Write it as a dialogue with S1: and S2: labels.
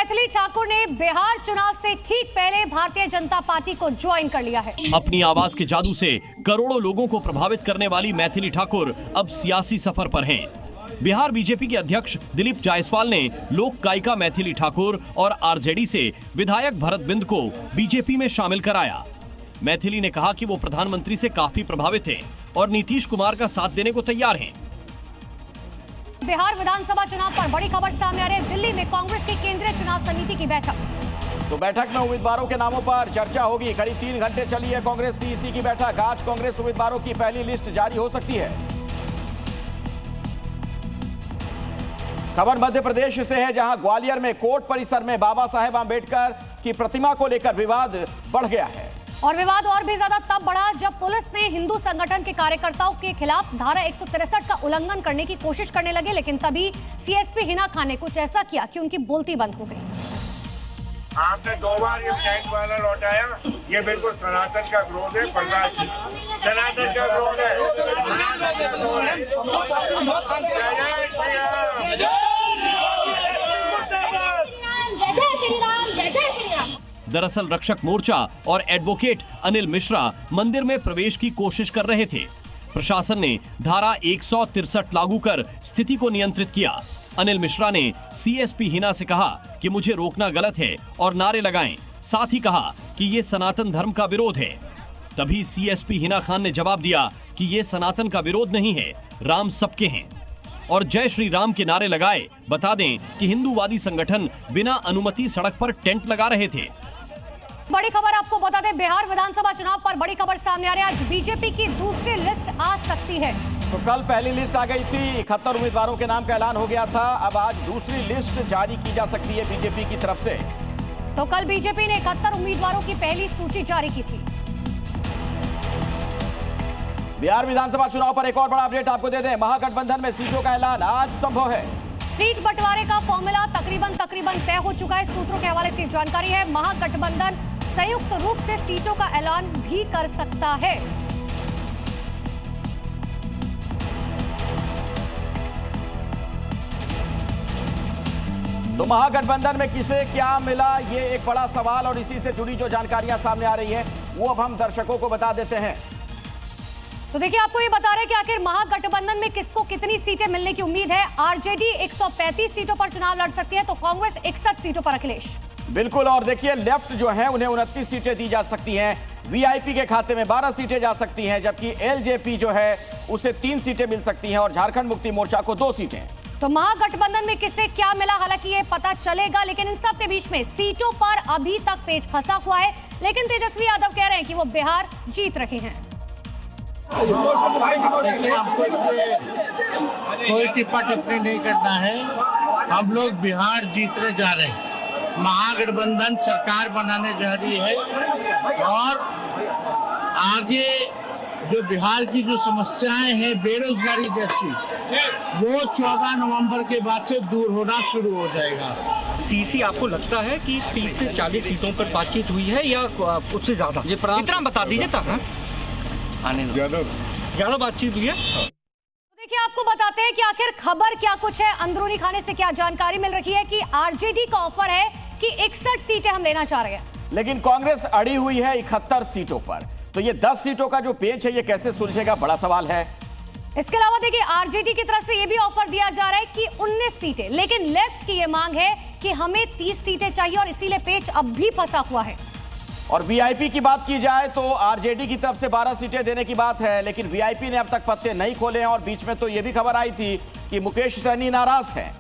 S1: मैथिली ठाकुर ने बिहार चुनाव से ठीक पहले भारतीय जनता पार्टी को ज्वाइन कर लिया है।
S2: अपनी आवाज के जादू से करोड़ों लोगों को प्रभावित करने वाली मैथिली ठाकुर अब सियासी सफर पर हैं। बिहार बीजेपी के अध्यक्ष दिलीप जायसवाल ने लोक गायिका मैथिली ठाकुर और आरजेडी से विधायक भरत बिंद को बीजेपी में शामिल कराया। मैथिली ने कहा कि वो प्रधानमंत्री से काफी प्रभावित हैं और नीतीश कुमार का साथ देने को तैयार हैं।
S1: बिहार विधानसभा चुनाव पर बड़ी खबर सामने आ रही है। दिल्ली में कांग्रेस की केंद्रीय चुनाव समिति की बैठक।
S3: तो बैठक में उम्मीदवारों के नामों पर चर्चा होगी। करीब 3 घंटे चली है कांग्रेस सीईसी की बैठक। आज कांग्रेस उम्मीदवारों की पहली लिस्ट जारी हो सकती है। खबर मध्य प्रदेश से है, जहां ग्वालियर में कोर्ट परिसर में बाबा साहेब आंबेडकर की प्रतिमा को लेकर विवाद बढ़ गया है।
S1: और विवाद और भी ज्यादा तब बढ़ा जब पुलिस ने हिंदू संगठन के कार्यकर्ताओं के खिलाफ धारा 163 का उल्लंघन करने की कोशिश करने लगे, लेकिन तभी सीएसपी हिना खान ने कुछ ऐसा किया कि उनकी बोलती बंद हो गई।
S4: आपने 2 बार ये टैंक वाला लौटाया, ये बिल्कुल सनातन का विरोध है। सनातन का विरोध है।
S2: दरअसल रक्षक मोर्चा और एडवोकेट अनिल मिश्रा मंदिर में प्रवेश की कोशिश कर रहे थे। प्रशासन ने धारा 163 लागू कर स्थिति को नियंत्रित किया। अनिल मिश्रा ने सीएसपी हिना से कहा कि मुझे रोकना गलत है और नारे लगाएं। साथ ही कहा कि ये सनातन धर्म का विरोध है। तभी सीएसपी हिना खान ने जवाब दिया कि ये सनातन का विरोध नहीं है, राम सबके हैं, और जय श्री राम के नारे लगाए। बता दें कि हिंदूवादी संगठन बिना अनुमति सड़क पर टेंट लगा रहे थे।
S1: बड़ी खबर आपको बता दें, बिहार विधानसभा चुनाव पर बड़ी खबर सामने आ रही है। आज बीजेपी की दूसरी लिस्ट आ सकती है।
S3: तो कल पहली लिस्ट आ गई थी, 71 उम्मीदवारों के नाम का ऐलान हो गया था। अब आज दूसरी लिस्ट जारी की जा सकती है बीजेपी की तरफ से।
S1: तो कल बीजेपी ने 71 उम्मीदवारों की पहली सूची जारी की थी।
S3: बिहार विधानसभा चुनाव पर एक और बड़ा अपडेट आपको दे दें। महागठबंधन में सीटों का ऐलान आज संभव है।
S1: सीट बंटवारे का फॉर्मूला तकरीबन तय हो चुका है। सूत्रों के हवाले से जानकारी है, महागठबंधन संयुक्त रूप से सीटों का ऐलान भी कर सकता है।
S3: तो महागठबंधन में किसे क्या मिला, ये एक बड़ा सवाल, और इसी से जुड़ी जो जानकारियां सामने आ रही है वो अब हम दर्शकों को बता देते हैं।
S1: तो देखिए, आपको ये बता रहे हैं कि आखिर महागठबंधन में किसको कितनी सीटें मिलने की उम्मीद है। आरजेडी 135 सीटों पर चुनाव लड़ सकती है, तो कांग्रेस 61 सीटों पर। अखिलेश
S3: बिल्कुल, और देखिए लेफ्ट जो है उन्हें 29 सीटें दी जा सकती हैं। वीआईपी के खाते में 12 सीटें जा सकती हैं, जबकि एलजेपी जो है उसे 3 सीटें मिल सकती हैं और झारखंड मुक्ति मोर्चा को 2 सीटें।
S1: तो महागठबंधन में किसे क्या मिला, हालांकि ये पता चलेगा, लेकिन इन सब के बीच में सीटों पर अभी तक पेच फंसा हुआ है। लेकिन तेजस्वी यादव कह रहे हैं कि वो बिहार जीत रहे हैं।
S5: कोई टिप्पा टिप्पणी नहीं करना है, हम लोग बिहार जीतने जा रहे हैं। महागठबंधन सरकार बनाने जा रही है और आगे जो बिहार की जो समस्याएं हैं बेरोजगारी जैसी, वो 14 नवंबर के बाद से दूर होना शुरू हो जाएगा।
S6: सीसी आपको लगता है कि 30 से 40 सीटों पर बातचीत हुई है या उससे ज्यादा? इतना बता दीजिए तब ज्यादा बातचीत हुई है।
S1: तो देखिए, आपको बताते हैं कि आखिर खबर क्या कुछ है। अंदरूनी खाने से क्या जानकारी मिल रही है कि आरजेडी का ऑफर है कि 61 सीटें हम लेना चाह रहे हैं,
S3: लेकिन कांग्रेस अड़ी हुई है 71 सीटों पर। तो ये 10 सीटों का जो पेच है ये कैसे सुलझेगा, बड़ा सवाल है।
S1: इसके अलावा देखिए, आरजेडी की तरफ से ये भी ऑफर दिया जा रहा है कि 19 सीटें, लेकिन लेफ्ट की ये मांग है कि हमें 30 सीटें चाहिए और इसीलिए पेच अब भी फंसा हुआ है।
S3: और वीआईपी की बात की जाए तो आरजेडी की तरफ से 12 सीटें देने की बात है, लेकिन वीआईपी ने अब तक पत्ते नहीं खोले हैं। और बीच में तो ये भी खबर आई थी कि मुकेश सहनी नाराज हैं।